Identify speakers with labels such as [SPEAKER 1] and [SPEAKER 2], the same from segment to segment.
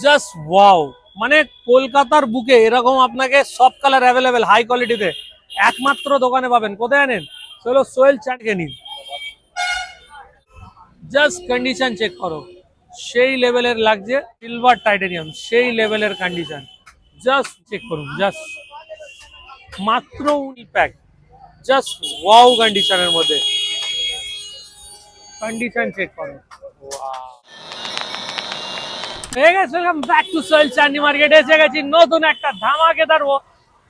[SPEAKER 1] Just wow, মানে কলকাতার বুকে এরকম আপনাকে সব কালার অ্যাভেলেবেল হাই কোয়ালিটিতে একমাত্র দোকানে পাবেন। কোথায় আনেন? চলো সোহেল চাটকে নিন। জাস্ট কন্ডিশন চেক করো, সেই লেভেলের লাগছে, সিলভার টাইটেনিয়াম, সেই লেভেলের কন্ডিশন। জাস্ট চেক করুন, জাস্ট মাত্র উনি প্যাক, জাস্ট ওয়াও কন্ডিশনের মধ্যে। কন্ডিশন চেক করো। Welcome back to Sohel chutney market. এসে গেছি নতুন একটা ধামাকেদার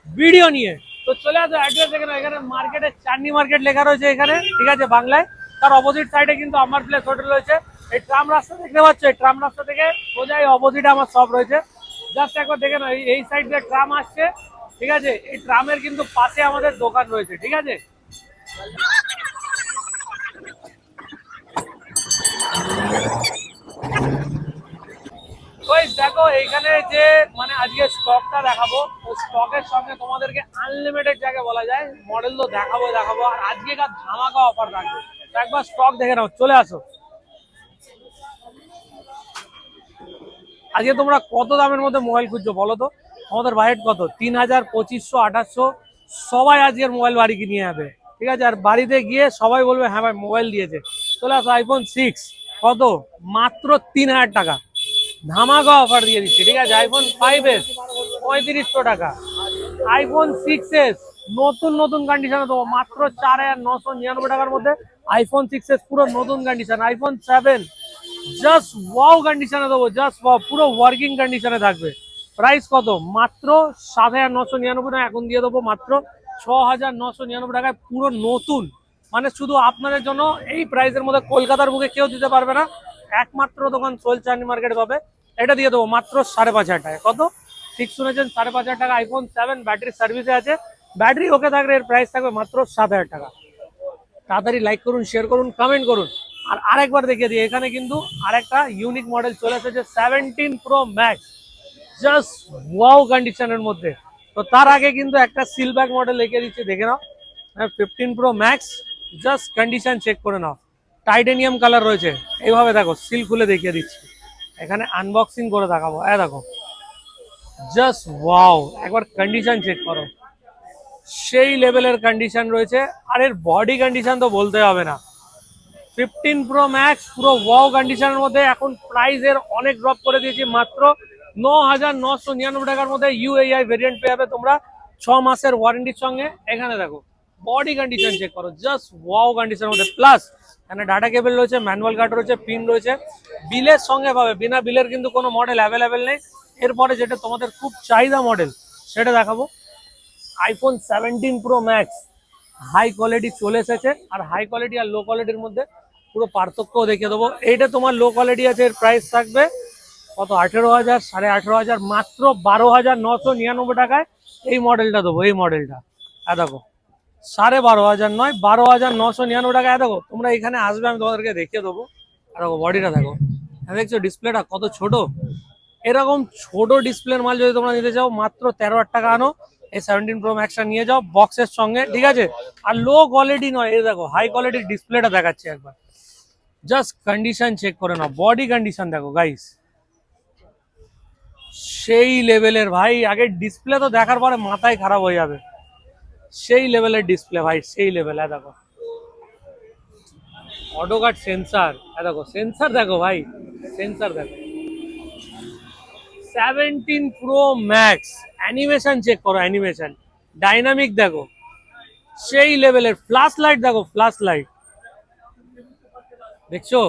[SPEAKER 1] ভিডিও নিয়ে। তো চলে আসো অ্যাড্রেস এখানে, এখানে মার্কেটে চাটনি মার্কেট লেখা রয়েছে এখানে, ঠিক আছে, বাংলায়। তার অপোজিট সাইডে কিন্তু আমার প্লেস হোটেল রয়েছে। এই ট্রাম রাস্তা দেখতে পাচ্ছ, এই ট্রাম রাস্তা থেকে সোজা এই অপোজিটে আমার শপ রয়েছে। জাস্ট একবার দেখে নাও, এই সাইড দিয়ে ট্রাম আসছে, ঠিক আছে। এই ট্রামের কিন্তু পাশে আমাদের দোকান রয়েছে, ঠিক আছে। ওই দেখো এইখানে যে মানে আজকে স্টকটা দেখাবো, ওই স্টকের সঙ্গে তোমাদেরকে আনলিমিটেড জায়গা বলা যায়, মডেল তো দেখাবো দেখাবো, আর আজকেকার ধামাকা অফার থাকবে। তো একবার স্টক দেখে নাও, চলে আসো। আজকে তোমরা কত দামের মধ্যে মোবাইল খুঁজছো বলো তো? আমাদের বাজেট কত? 3000, 2500, 2800, সবাই আজকের মোবাইল বাড়ি কিনে যাবে, ঠিক আছে। আর বাড়িতে গিয়ে সবাই বলবে হ্যাঁ ভাই মোবাইল দিয়েছে। চলে আসো, আইফোন 6 কত? মাত্র 3000 টাকা ধামাকা অফার দিয়ে দিচ্ছি, ঠিক আছে। আইফোন 5s 3500 টাকা, আইফোন 6s নতুন নতুন কন্ডিশনে দেবো মাত্র 4999 টাকার মধ্যে। আইফোন 6s পুরো নতুন কন্ডিশন। আইফোন 7 জাস্ট ওয়াও কন্ডিশনে দেবো, জাস্ট ওয়াও, পুরো ওয়ার্কিং কন্ডিশনে থাকবে। প্রাইস কত? মাত্র 7999 টাকা, এখন দিয়ে দেবো মাত্র 6999 টাকায়, পুরো নতুন। মানে শুধু আপনাদের জন্য এই প্রাইসের মধ্যে কলকাতার বুকে কেউ দিতে পারবে না, একমাত্র দোকান সোহেল চাটনি মার্কেটে পাবে। এটা দিয়ে দেবো মাত্র 5500 টাকা। কত? ঠিক শুনেছেন, 5500 টাকা। আইফোন 7 ব্যাটারি সার্ভিসে আছে, ব্যাটারি ওকে থাকলে এর প্রাইস থাকবে মাত্র 7000 টাকা। তাড়াতাড়ি লাইক করুন, শেয়ার করুন, কমেন্ট করুন। আর আরেকবার দেখিয়ে দিই, এখানে কিন্তু আরেকটা ইউনিক মডেল চলে এসেছে, 17 প্রো ম্যাক্স, জাস্ট ওয়াও কন্ডিশনের মধ্যে। তো তার আগে কিন্তু একটা সিলব্যাক মডেল লিখে দিচ্ছি, দেখে নাও। 15 pro max, just condition check করে নাও। টাইটেনিয়াম কালার রয়েছে, এইভাবে দেখো, সিল খুলে দেখিয়ে দিচ্ছি, এখানে আনবক্সিং করে দেখাবো। দেখো, জাস্ট ওয়াও, একবার কন্ডিশন চেক করো, সেই লেভেলের কন্ডিশন রয়েছে। আর এর বডি কন্ডিশন তো বলতে হবে না। 15 প্রো ম্যাক্স পুরো ওয়াও কন্ডিশনের মধ্যে। এখন প্রাইসের অনেক ড্রপ করে দিয়েছি, মাত্র 9999 টাকার মধ্যে ইউএআই ভেরিয়েন্ট পেয়ে যাবে তোমরা 6 মাসের ওয়ারেন্টির সঙ্গে। এখানে দেখো বডি কন্ডিশন চেক করো, জাস্ট ওয়াও কন্ডিশনের মধ্যে। প্লাস এখানে ডাটা কেবল রয়েছে, ম্যানুয়াল কার্ড রয়েছে, পিন রয়েছে, বিলের সঙ্গে পাবে। বিনা বিলের কিন্তু কোনো মডেল অ্যাভেলেবেল নেই। এরপরে যেটা তোমাদের খুব চাহিদা মডেল সেটা দেখাবো, iPhone 17 pro max. High quality চলে এসেছে, আর হাই কোয়ালিটি আর লো কোয়ালিটির মধ্যে পুরো পার্থক্য দেখিয়ে দেবো। এইটা তোমার লো কোয়ালিটি আছে, এর প্রাইস থাকবে কত? 18,000, 18,500, মাত্র 12,999 টাকায় এই মডেলটা দেবো। এই মডেলটা দেখো, 12,500 নয়, 12,999 টাকায়। দেখো তোমরা এখানে আসবে, আমি তোমাদেরকে দেখিয়ে দেবো। দেখো বডিটা দেখো, দেখছো ডিসপ্লেটা কত ছোট। এরকম ছোট ডিসপ্লের মাল যদি তোমরা নিতে চাও, মাত্র 13,000 টাকা আনো, এই 17 প্রো ম্যাক্সটা নিয়ে যাও বক্সের সঙ্গে, ঠিক আছে। আর লো কোয়ালিটি নয়, এই দেখো হাই কোয়ালিটির ডিসপ্লেটা দেখাচ্ছে একবার, জাস্ট কন্ডিশন চেক করে নাও। বডি কন্ডিশন দেখো গাইস, সেই লেভেলের ভাই। আগে ডিসপ্লে তো দেখার পরে মাথায় খারাপ হয়ে যাবে, সেই লেভেলের ডিসপ্লে ভাই, সেই লেভেল। দেখো অটো কাট সেন্সার, দেখো সেন্সার দেখো ভাই, সেন্সার দেখো। 17 প্রো ম্যাক্স, অ্যানিমেশন চেক করো, অ্যানিমেশন ডাইনামিক দেখো, সেই লেভেলের। ফ্ল্যাশ লাইট দেখো, ফ্ল্যাশ লাইট দেখছো।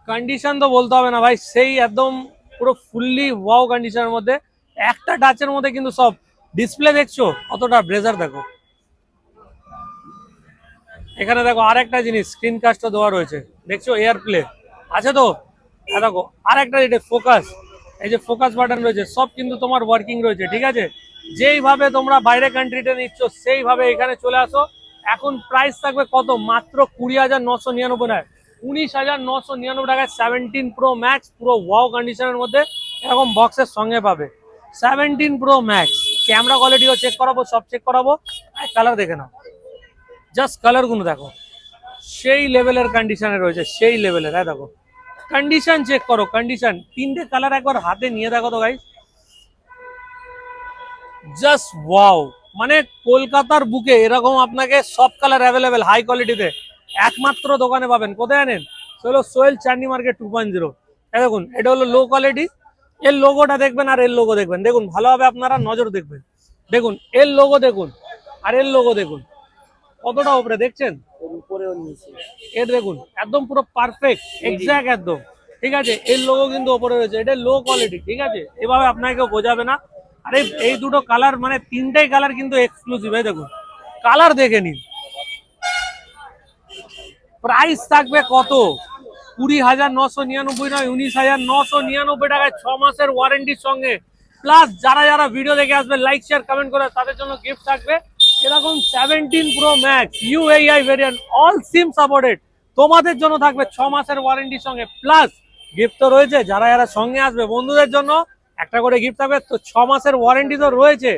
[SPEAKER 1] কন্ডিশন তো বলতে হবে না ভাই, সেই একদম পুরো ফুললি ওয়াও কন্ডিশনের মধ্যে। একটা টাচের মধ্যে কিন্তু সব। ডিসপ্লে দেখছো কতটা ব্রেজার দেখো। এখানে দেখো আরেকটা জিনিস, স্ক্রিন কাস্টও দেওয়া রয়েছে, দেখছো এয়ার প্লে আছে তো। দেখো আরেকটা যেটা ফোকাস, এই যে ফোকাস বাটন রয়েছে, সব কিন্তু তোমার ওয়ার্কিং রয়েছে, ঠিক আছে। যেইভাবে তোমরা বাইরে কান্ট্রিতে নিচ্ছ সেইভাবে এখানে চলে আসো। এখন প্রাইস থাকবে কত? মাত্র 20,999 টাকায়, 19,999 টাকায় 17 প্রো ম্যাক্স পুরো ওয়াও কন্ডিশনের মধ্যে, এরকম বক্সের সঙ্গে পাবে। 17 প্রো ম্যাক্স, ক্যামেরা কোয়ালিটিও চেক করাবো, সব চেক করাবো। কালার দেখে নাও, জাস্ট কালার গুলো দেখো, সেই লেভেলের কন্ডিশনে রয়েছে, সেই লেভেলের। দেখো কন্ডিশন চেক করো, কন্ডিশন। তিনটে কালার একবার হাতে নিয়ে দেখো তো গাইস, জাস্ট ওয়াও। মানে কলকাতার বুকে এরকম আপনাকে সব কালার অ্যাভেলেবেল হাই কোয়ালিটিতে একমাত্র দোকানে পাবেন। কোথায় আনেন? হলো সোহেল চান্ডি মার্কেট 2.0। দেখুন এটা হলো লো কোয়ালিটি, এর লোগোটা দেখবেন আর এর লোগো দেখবেন, দেখুন ভালোভাবে আপনারা নজর দেখবেন, দেখুন এর লোগো দেখুন আর এর লোগো দেখুন কতটা উপরে দেখছেন,
[SPEAKER 2] উপরেও নিচে
[SPEAKER 1] এর দেখুন একদম পুরো পারফেক্ট এক্স্যাক্ট একদম, ঠিক আছে। এর লোগো কিন্তু উপরে রয়েছে, এটা লো কোয়ালিটি, ঠিক আছে। এভাবে আপনাকে কেউ বোঝাবে না। আরে এই দুটো কালার মানে তিনটাই কালার কিন্তু এক্সক্লুসিভ, এই দেখুন কালার দেখে নিন। প্রাইস থাকবে কত? 20,999 নয়, 19,999 টাকায় 6 মাসের ওয়ারেন্টির সঙ্গে। প্লাস যারা যারা ভিডিও দেখে আসবে লাইক শেয়ার কমেন্ট করে তাদের জন্য গিফট থাকবে এরকম 17 pro max UAE variant, all SIM supported. তোমাদের জন্য থাকবে 6 মাসের ওয়ারেন্টির সঙ্গে, প্লাস গিফট তো রয়েছে। যারা যারা সঙ্গে আসবে বন্ধুদের জন্য একটা করে গিফট থাকবে। তো 6 মাসের ওয়ারেন্টি তো রয়েছে,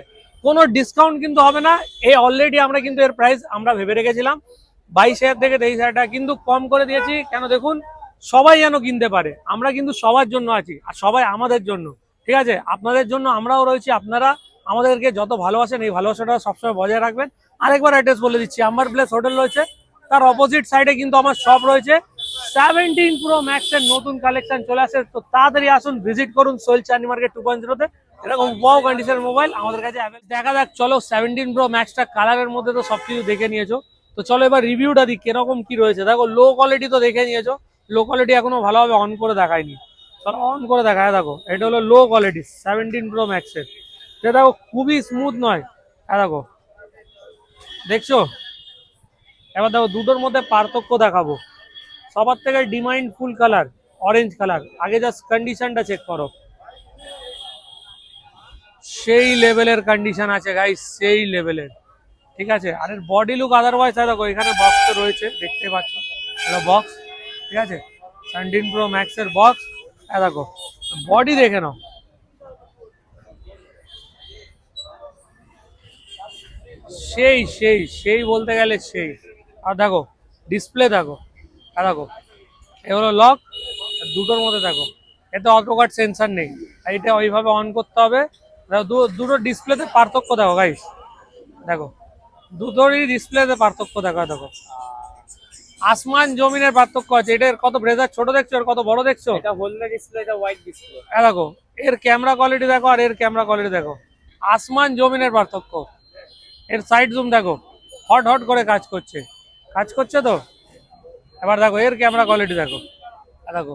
[SPEAKER 1] কোনো ডিসকাউন্ট কিন্তু হবে না। এই অলরেডি আমরা কিন্তু এর প্রাইস আমরা ভেবে রেখেছিলাম 22,000 থেকে 23,000 টাকা, কিন্তু কম করে দিয়েছি কেন দেখুন সবাই যেন কিনতে পারে। আমরা কিন্তু সবার জন্য আছি আর সবাই আমাদের জন্য, ঠিক আছে। আপনাদের জন্য আমরাও রয়েছি, আপনারা আমাদেরকে যত ভালোবাসেন এই ভালোবাসাটা সবসময় বজায় রাখবেন। আরেকবার অ্যাড্রেস বলে দিচ্ছি, আম্বার প্লেস হোটেল রয়েছে, তার অপোজিট সাইডে কিন্তু আমার শপ রয়েছে। 17 প্রো ম্যাক্স এর নতুন কালেকশন চলে আসে, তো তাড়াতাড়ি আসুন, ভিজিট করুন সোহেল চান্ডি মার্কেট 2.0 তে। এরকম ওয়াও কন্ডিশনের মোবাইল আমাদের কাছে দেখা যাক। চলো 17 প্রো ম্যাক্সটা কালারের মধ্যে তো সবকিছু দেখে নিয়েছো, তো চলো এবার রিভিউটা দিই কিরকম কি রয়েছে। দেখো লো কোয়ালিটি তো দেখে নিয়েছো, লো কোয়ালিটি এখনো ভালোভাবে অন করে দেখায়নি, চলো অন করে দেখায়। দেখো এটা হলো লো কোয়ালিটি 17 প্রো ম্যাক্সের, এটা দেখো খুবই স্মুথ নয়, দেখো দেখছো। এবার দেখো দুটোর মধ্যে পার্থক্য দেখাবো। সবার থেকে demand full colour orange colour, আগে জাস্ট কন্ডিশনটা চেক করো, সেই লেভেলের কন্ডিশন আছে গাইস, সেই লেভেলের, ঠিক আছে। আর এর বডি লুক আদারওয়াইজ দেখো এখানে বক্স তো রয়েছে দেখতে পাচ্ছ, হ্যালো বক্স, ঠিক আছে। 17 প্রো ম্যাক্স এর বক্স, দেখো বডি দেখে নাও, সেই সেই সেই বলতে গেলে সেই। আর দেখো ডিসপ্লে দেখো, দেখো এ হলো লক, দুটোর মধ্যে দেখো এতে অটোকাট সেন্সার নেই, আর এটা ওইভাবে অন করতে হবে। দেখো দুটো ডিসপ্লেতে পার্থক্য দেখো গাইস, দেখো দুটোরই ডিসপ্লেতে পার্থক্য দেখো, দেখো আসমান জমিনের পার্থক্য আছে। এটার কত ব্রেজার ছোট দেখছো আর কত বড় দেখছো,
[SPEAKER 2] এটা হোলডার ডিসপ্লে, এটা হোয়াইট ডিসপ্লে।
[SPEAKER 1] দেখো এর ক্যামেরা কোয়ালিটি দেখো আর এর ক্যামেরা কোয়ালিটি দেখো, আসমান জমিনের পার্থক্য। এর সাইড জুম দেখো হট হট করে কাজ করছে, কাজ করছে তো। এবার দেখো এর ক্যামেরা কোয়ালিটি দেখো, দেখো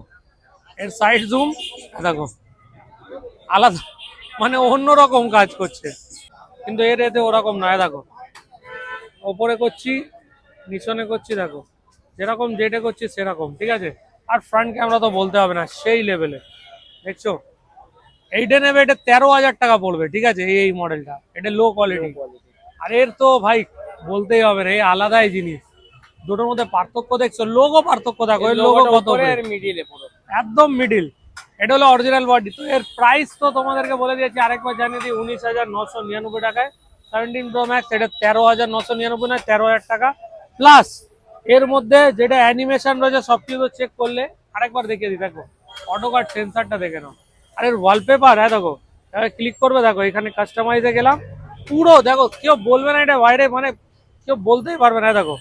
[SPEAKER 1] এর সাইড জুম দেখো আলাদা, মানে অন্যরকম কাজ করছে। কিন্তু এর এতে ওরকম নয়, দেখো ওপরে করছি নিচনে করছি, দেখো যেরকম যেটা করছি সেরকম, ঠিক আছে। আর ফ্রন্ট ক্যামেরা তো বলতে হবে না, সেই লেভেলে দেখছো। এইটা নেবে, এটা 13,000 টাকা পড়বে, ঠিক আছে। এই মডেলটা এটা লো কোয়ালিটি, আর এর তো ভাই বলতেই হবে না, এই আলাদাই জিনিস। দুটোর মধ্যে পার্থক্য দেখছো, লোগো পার্থক্য দেখো, এর লোগো কত
[SPEAKER 2] মিডিলে পুরো
[SPEAKER 1] একদম মিডিল, এটা হলো অরিজিনাল বডি। তো এর প্রাইস তো তোমাদেরকে বলে দিয়েছি, আরেকবার জানিয়ে দিই 19,999 টাকায় 17 প্রো ম্যাক্স। এটা 13,999 না 13,000 টাকা প্লাস। এর মধ্যে যেটা অ্যানিমেশন রয়েছে সবকিছু চেক করলে আরেকবার দেখিয়ে দিই, দেখো অটোকাট সেন্সারটা দেখে নাও। আর এর ওয়ালপেপার, হ্যাঁ দেখো ক্লিক করবে, দেখো এখানে কাস্টমাইজে গেলাম, পুরো দেখো কেউ বলবে না এটা বাইরে, মানে কেউ বলতেই পারবে না। দেখো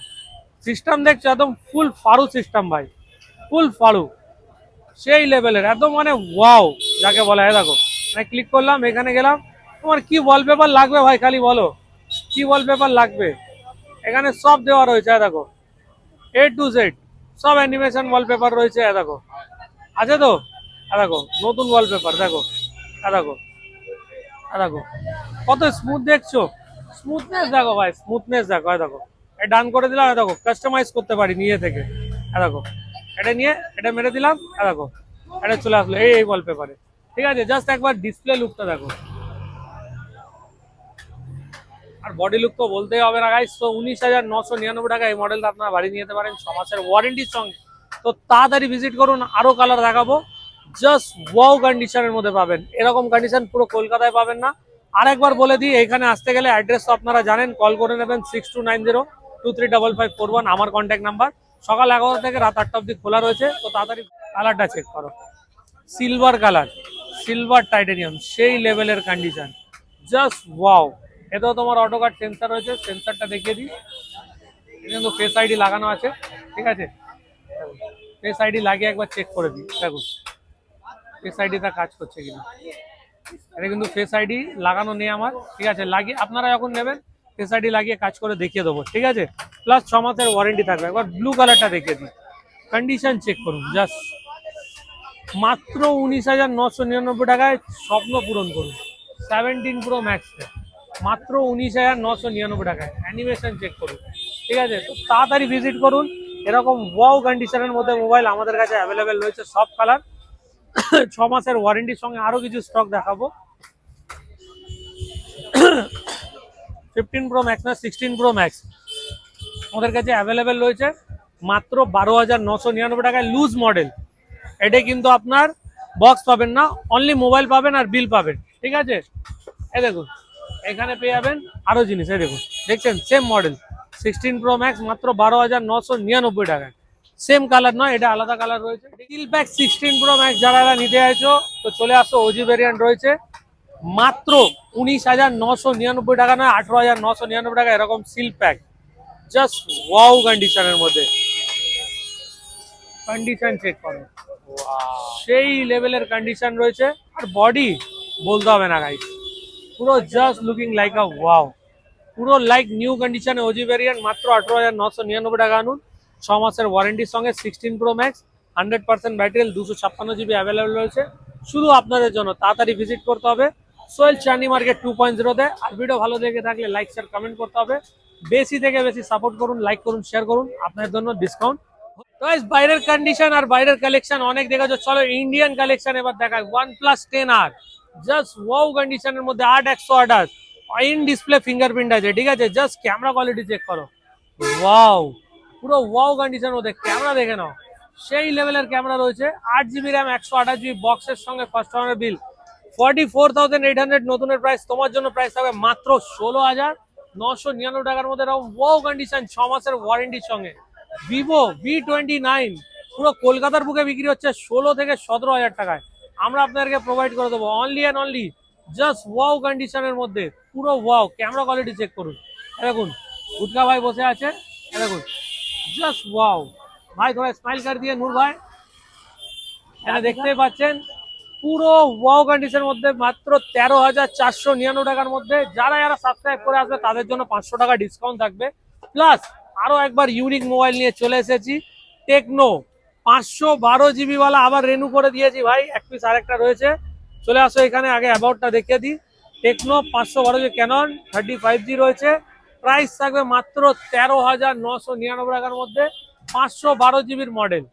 [SPEAKER 1] সিস্টেম দেখছো একদম ফুল ফারু সিস্টেম ভাই, ফুল ফারু, সেই লেভেলের একদম, মানে ওয়াও যাকে বলা হয়। দেখো মানে ক্লিক করলাম, এখানে গেলাম, তোমার কি ওয়ালপেপার লাগবে ভাই খালি বলো, কি ওয়ালপেপার লাগবে, এখানে সব দেওয়া রয়েছে। দেখো A to Z সব অ্যানিমেশন ওয়ালপেপার রয়েছে, দেখো আছে তো। দেখো নতুন ওয়ালপেপার দেখো, দেখো দেখো কত স্মুথ দেখছো, স্মুথনেস দেখো ভাই, স্মুথনেস দেখো। দেখো এটা ডান করে দিলাম, দেখো কাস্টমাইজ করতে পারি নিয়ে থেকে, দেখো এটা নিয়ে এটা মেরে দিলাম, দেখো এটা চলে আসলো এই ওয়ালপেপারে, ঠিক আছে। জাস্ট একবার ডিসপ্লে লুকটা দেখো, আর বডি লুক তো বলতেই হবে না গাইস। তো 19,999 টাকা এই মডেলটা আপনারা বাড়ি নিয়ে যেতে পারেন 6 মাসের ওয়ারেন্টির সঙ্গে। তো তাড়াতাড়ি ভিজিট করুন, আরো কালার দেখাবো, জাস্ট ওয়াও কন্ডিশনের মধ্যে পাবেন। এরকম কন্ডিশন পুরো কলকাতায় পাবেন না। আরেকবার বলে দিই, এখানে আসতে গেলে অ্যাড্রেস তো আপনারা জানেন, কল করে নেবেন 6290235541 আমার কন্ট্যাক্ট নাম্বার। সকাল 11টা থেকে রাত 8টা অবধি খোলা রয়েছে। তো তাড়াতাড়ি কালারটা চেক করো, সিলভার কালার, সিলভার টাইটেনিয়াম, সেই লেভেলের কন্ডিশন, জাস্ট ওয়াও। এতেও তোমার অটো কার্ড সেন্সার রয়েছে, সেন্সারটা দেখিয়ে দিই। কিন্তু ফেস আইডি লাগানো আছে, ঠিক আছে, ফেস আইডি লাগিয়ে একবার চেক করে দিই। দেখুন ফেস আইডিটা কাজ করছে কিনা। এটা কিন্তু ফেস আইডি লাগানো নেই আমার, ঠিক আছে, লাগিয়ে আপনারা যখন নেবেন ফেস আইডি লাগিয়ে কাজ করে দেখিয়ে দেবো, ঠিক আছে। প্লাস 6 মাসের ওয়ারেন্টি থাকবে। একবার ব্লু কালারটা দেখিয়ে দিই, কন্ডিশন চেক করুন, জাস্ট মাত্র 19,999 টাকায় স্বপ্ন পূরণ করুন। 17 প্রো ম্যাক্স মাত্র 19,999 টাকায়, অ্যানিমেশন চেক করুন, ঠিক আছে। তো তাড়াতাড়ি ভিজিট করুন। এরকম ওয়াও কন্ডিশনের মধ্যে মোবাইল আমাদের কাছে অ্যাভেলেবেল রয়েছে, সব কালার। 6 মাসের ওয়ারেন্টির সঙ্গে আরো কিছু স্টক দেখাবো। 15 প্রো ম্যাক্স না 16 প্রো ম্যাক্স আমাদের কাছে অ্যাভেলেবেল রয়েছে মাত্র 12,999 টাকায়, লুজ মডেল। এটা কিন্তু আপনার বক্স পাবেন না, অনলি মোবাইল পাবেন আর বিল পাবেন, ঠিক আছে। এই দেখুন এখানে পেয়ে যাবেন আরো জিনিস, এই দেখুন দেখছেন সেম মডেল 16 প্রো ম্যাক্স মাত্র 12,999 টাকায়। সেম কালার নয়, এটা আলাদা কালার রয়েছে। ডিল প্যাক 16 প্রো ম্যাক্স যারা নিতে চাইছো তো চলে আসো, ওজি ভেরিয়েন্ট রয়েছে মাত্র 19,999 টাকা, নয় 18,999 টাকা, এরকম সিল প্যাক, জাস্ট ওয়াও কন্ডিশনের মধ্যে। কন্ডিশন চেক করো, সেই লেভেলের কন্ডিশন রয়েছে। আর বডি বলতে হবে না গাইস, পুরো জাস্ট লুকিং লাইক আ ওয়াও, পুরো লাইক নিউ কন্ডিশনে ওজি ভেরিয়েন্ট মাত্র 18,999 টাকা আনুন। 6 মাসের ওয়ারেন্টির সঙ্গে 16 pro max 100% battery, 256 GB available রয়েছে শুধু আপনাদের জন্য। তাড়াতাড়ি ভিজিট করতে হবে সোহেল চাঁদনি মার্কেট 2.0-তে। আর ভিডিও ভালো দেখে থাকলে লাইক শেয়ার কমেন্ট করতে হবে। বেশি থেকে বেশি সাপোর্ট করুন, লাইক করুন, শেয়ার করুন, আপনাদের জন্য ডিসকাউন্ট। তো বাইরের কন্ডিশন আর বাইরের কালেকশন অনেক দেখেছো, চলো ইন্ডিয়ান কালেকশন এবার দেখায়। OnePlus 10R জাস্ট ওয়াও কন্ডিশনের মধ্যে 8/128 ইন ডিসপ্লে ফিঙ্গারপ্রিন্ট আছে, ঠিক আছে। জাস্ট ক্যামেরা কোয়ালিটি চেক করো, ওয়াও, পুরো ওয়াও কন্ডিশনের মধ্যে। ক্যামেরা দেখে নাও, সেই লেভেলের ক্যামেরা রয়েছে। 8 জিবি র্যাম, 128 জিবি বক্সের সঙ্গে, ফার্স্ট ওনার বিল 44,800। নতুনের প্রাইস তোমার জন্য প্রাইস থাকবে মাত্র 16,999 টাকার মধ্যে। এরকম ওয়াও কন্ডিশন 6 মাসের ওয়ারেন্টির সঙ্গে। ভিভো V29 পুরো কলকাতার বুকে বিক্রি হচ্ছে 16 থেকে 17,000 টাকায়, আমরা আপনাদেরকে প্রোভাইড করে দেবো only and only just wow কন্ডিশনের মধ্যে, পুরো ওয়াও। ক্যামেরা কোয়ালিটি চেক করুন, দেখুন গুটকা ভাই বসে আছে, দেখুন জাস্ট ওয়াও। ভাই থোড়া স্মাইল কর দিয়ে নূর ভাই, এখানে দেখতেই পাচ্ছেন পুরো ওয়াও কন্ডিশনের মধ্যে মাত্র 13,499 টাকার মধ্যে। যারা যারা সাবস্ক্রাইব করে আসবে তাদের জন্য 500 টাকা ডিসকাউন্ট থাকবে। প্লাস আরো একবার ইউনিক মোবাইল নিয়ে চলে এসেছি, টেকনো 512 জিবি ওয়ালা আবার রেনু করে দিয়েছি ভাই, এক পিস আরেকটা রয়েছে। চলে আসো এখানে, আগে অ্যাবাউটটা দেখিয়ে দিই। টেকনো 512 জিবি ক্যানন 35G রয়েছে, প্রাইস থাকবে মাত্র 13,999 টাকার মধ্যে। 512 জিবির মডেল,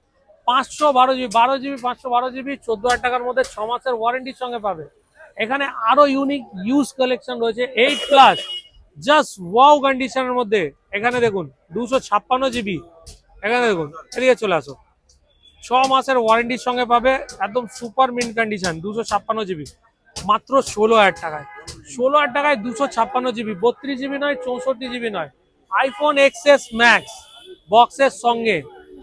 [SPEAKER 1] 512 জিবি, 512 জিবি 14,000 টাকার মধ্যে 6 মাসের ওয়ারেন্টির সঙ্গে পাবে। এখানে আরো ইউনিক ইউজ কালেকশন রয়েছে 8+ জাস্ট ওয়াও কন্ডিশনের মধ্যে। এখানে দেখুন 256 জিবি, এখানে দেখুন, এদিকে চলে আসো, 6 মাসের ওয়ারেন্টির সঙ্গে পাবে, একদম সুপার মিন্ট কন্ডিশন। 256 জিবি মাত্র 16,000 টাকায়। 16,000 টাকায় 256 জিবি, 32 জিবি নয়, 64 জিবি নয়। আইফোন XS ম্যাক্স বক্সের সঙ্গে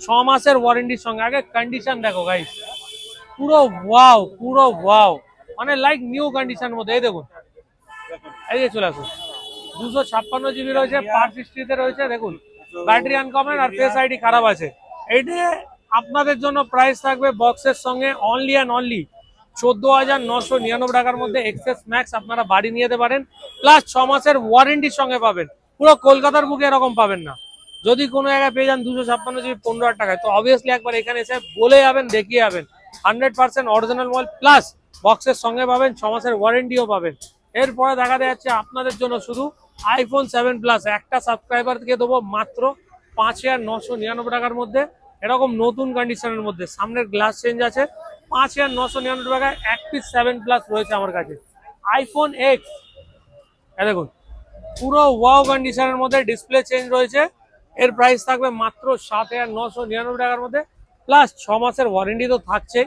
[SPEAKER 1] 6 মাসের ওয়ারেন্টির সঙ্গে। আগে কন্ডিশন দেখো গাইস, পুরো ওয়াও, পুরো ওয়াও, মানে লাইক নিউ কন্ডিশনের মধ্যে। এই দেখুন, এই যে চলে আসুন, 256 জিবি রয়েছে, পার্ট হিস্ট্রিতে রয়েছে, দেখুন ব্যাটারি আনকমন আর ফেস আইডি খারাপ আছে। এইটা আপনাদের জন্য প্রাইস থাকবে বক্সের সঙ্গে অনলি অ্যান্ড অনলি 14,999 টাকার মধ্যে। XS ম্যাক্স আপনারা বাড়ি নিয়ে যেতে পারেন, প্লাস 6 মাসের ওয়ারেন্টির সঙ্গে পাবেন। পুরো কলকাতার বুকে এরকম পাবেন না। যদি কোনো জায়গায় পেয়ে যান 256 জিবি 15,000 টাকায়, তো অবভিয়াসলি একবার এখানে এসে বলে যাবেন, দেখিয়ে যাবেন। 100% অরিজিনাল মোবাইল, প্লাস বক্সের সঙ্গে পাবেন, 6 মাসের ওয়ারেন্টিও পাবেন। এরপরে দেখা যাচ্ছে আপনাদের জন্য শুধু iPhone 7+ একটা সাবস্ক্রাইবারকে দেবো মাত্র 5,999 টাকার মধ্যে, এরকম নতুন কন্ডিশনের মধ্যে। সামনের গ্লাস চেঞ্জ আছে, 5,999 টাকায় এক পিস 7+ রয়েছে আমার কাছে। iPhone X দেখুন পুরো ওয়াও কন্ডিশনের মধ্যে, ডিসপ্লে চেঞ্জ রয়েছে। এর প্রাইস থাকবে মাত্র 7,999 টাকার মধ্যে, প্লাস 6 মাসের ওয়ারেন্টি তো থাকছে।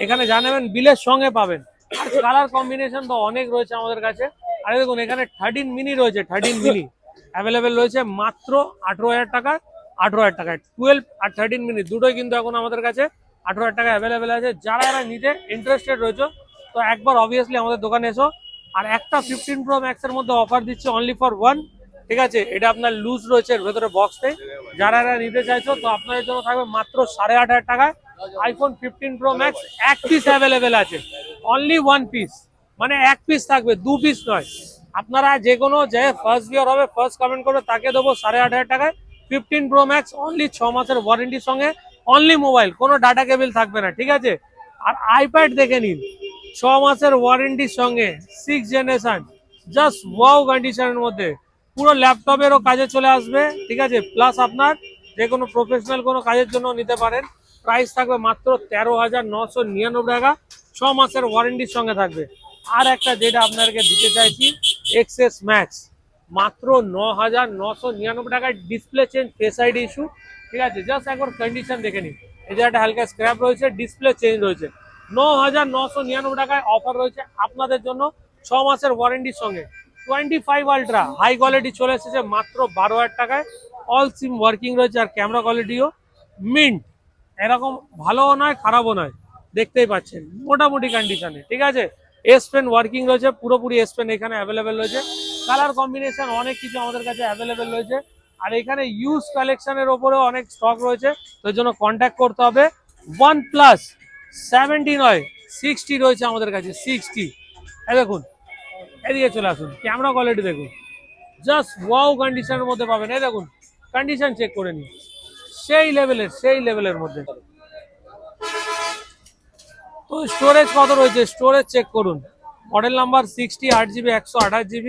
[SPEAKER 1] এখানে জানাবেন বিলের সঙ্গে পাবেন। আর কালার কম্বিনেশন তো অনেক রয়েছে আমাদের কাছে। আর দেখুন এখানে 13 মিনি রয়েছে, 13 মিনি অ্যাভেলেবেল রয়েছে মাত্র 18,000 টাকা। 18,000 টাকায়। 12 আর 13 মিনিট দুটোই কিন্তু এখন আমাদের কাছে 18,000 টাকা অ্যাভেলেবেল আছে। যারা যারা নিতে ইন্টারেস্টেড রয়েছে তো একবার অবভিয়াসলি আমাদের দোকানে এসো। আর একটা 15 প্রো ম্যাক্সের মধ্যে অফার দিচ্ছে অনলি ফর ওয়ান, ঠিক আছে? এটা আপনার লুজ রয়েছে, এর ভেতরে বক্স নেই। যারা যারা নিতে চাইছো তো আপনাদের জন্য থাকবে মাত্র 8,500 টাকায় আইফোন 15 প্রো ম্যাক্স। এক পিস অ্যাভেলেবেল আছে, অনলি ওয়ান পিস, মানে এক পিস থাকবে, দু পিস নয়। আপনারা যে কোনো যে ফার্স্ট ভিউয়ার হবে, ফার্স্ট কমেন্ট করবে, তাকে দেবো 8,500 টাকায় 15 প্রো ম্যাক্স, অনলি 6 মাসের ওয়ারেন্টির সঙ্গে, অনলি মোবাইল, কোনো ডাটা কেবল থাকবে না, ঠিক আছে? আর আইপ্যাড দেখে নিন, 6 মাসের ওয়ারেন্টির সঙ্গে, 6 জেনারেশন, জাস্ট ওয়াও কন্ডিশনের মধ্যে, পুরো ল্যাপটপেরও কাজে চলে আসবে, ঠিক আছে? প্লাস আপনার যে কোনো প্রফেশনাল কোনো কাজের জন্য নিতে পারেন। প্রাইস থাকবে মাত্র 13,999 টাকা, 6 মাসের ওয়ারেন্টির সঙ্গে থাকবে। আর একটা যেটা আপনাদেরকে দিতে চাইছি, এক্সএস ম্যাক্স, মাত্র 9,999 টাকায়, display change, face ID issue, ঠিক আছে? জাস্ট একবার কন্ডিশন দেখে নিন, এই যে একটা হালকা স্ক্র্যাপ রয়েছে, ডিসপ্লে চেঞ্জ রয়েছে, 9,999 টাকায় অফার রয়েছে আপনাদের জন্য 6 মাসের ওয়ারেন্টির সঙ্গে। 25 আলট্রা হাই কোয়ালিটি চলে এসেছে মাত্র 12,000 টাকায়, অল সিম ওয়ার্কিং রয়েছে, আর ক্যামেরা কোয়ালিটিও মিন্ট, এরকম ভালোও নয় খারাপও নয়, দেখতেই পাচ্ছেন মোটামুটি কন্ডিশনে, ঠিক আছে? এস পেন ওয়ার্কিং রয়েছে, পুরোপুরি এস পেন এখানে অ্যাভেলেবেল রয়েছে। কালার কম্বিনেশন অনেক কিছু আমাদের কাছে অ্যাভেলেবেল রয়েছে। আর এখানে ইউজ কালেকশনের ওপরেও অনেক স্টক রয়েছে, তো জন্য কন্ট্যাক্ট করতে হবে। OnePlus 70 নয়, 60 রয়েছে আমাদের কাছে, 60। এই দেখুন, এদিকে চলে আসুন, ক্যামেরা কোয়ালিটি দেখুন, জাস্ট ওয়াও কন্ডিশনের মধ্যে পাবেন। এই দেখুন, কন্ডিশন চেক করে নিন, সেই লেভেলের মধ্যে। তো স্টোরেজ কত রয়েছে, স্টোরেজ চেক করুন। Model number 60, 8GB 128GB,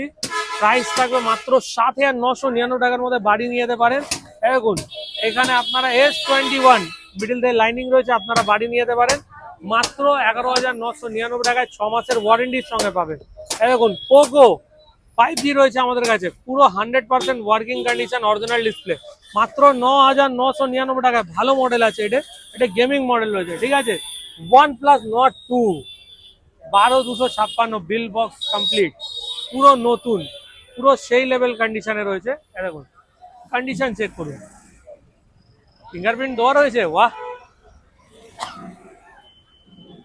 [SPEAKER 1] price থাকবে মাত্র 7,999 টাকার মধ্যে বাড়ি নিয়ে যেতে পারেন। দেখুন, এখানে আপনারা S21 মিডিল থেকে লাইনিং রয়েছে, আপনারা বাড়ি নিয়ে যেতে পারেন মাত্র 11,999 টাকায়, 6 মাসের ওয়ারেন্টির সঙ্গে পাবেন। দেখুন, পোকো 5G রয়েছে আমাদের কাছে, পুরো 100% ওয়ার্কিং কন্ডিশন, অরিজিনাল ডিসপ্লে, মাত্র 9,999 টাকায়। ভালো মডেল আছে, এটা গেমিং মডেল রয়েছে, ঠিক আছে? OnePlus Nord 2 12,256 bill box complete, পুরো নতুন, পুরো সেই লেভেল কন্ডিশনে রয়েছে। দেখুন, কন্ডিশন চেক করুন, ফিঙ্গারপ্রিন্ট দেওয়া রয়েছে, বাহ!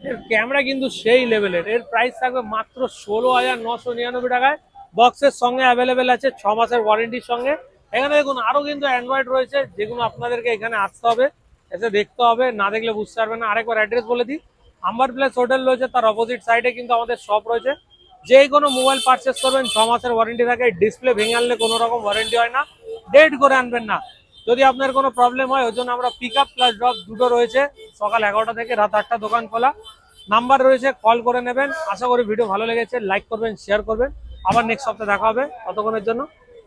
[SPEAKER 1] এর ক্যামেরা কিন্তু সেই লেভেলের। এর প্রাইস থাকবে মাত্র 16,999 টাকায়, বক্সের সঙ্গে অ্যাভেলেবেল আছে, 6 মাসের ওয়ারেন্টির সঙ্গে। এখানে দেখুন আরো কিন্তু অ্যান্ড্রয়েড রয়েছে, যেগুলো আপনাদেরকে এখানে আসতে হবে, এসে দেখতে হবে, না দেখলে বুঝতে পারবেন না। আরেকবার অ্যাড্রেস বলে দিই, আম্বার প্লেস হোটেল রয়েছে, তার অপোজিট সাইডে কিন্তু আমাদের শপ রয়েছে। যে কোনো মোবাইল পারচেস করবেন 6 মাসের ওয়ারেন্টি থাকে, ডিসপ্লে ভেঙে আনলে কোনো রকম ওয়ারেন্টি হয় না, ডেট করে আনবেন না। যদি আপনার কোনো প্রবলেম হয়, ওই জন্য আমরা পিক আপ প্লাস ড্রপ দুটো রয়েছে, সকাল 11টা থেকে রাত 8টা দোকান খোলা। নাম্বার রয়েছে, কল করে নেবেন। আশা করি ভিডিও ভালো লেগেছে, লাইক করবেন, শেয়ার করবেন। আবার নেক্সট সপ্তাহে দেখা হবে, ততক্ষণের জন্য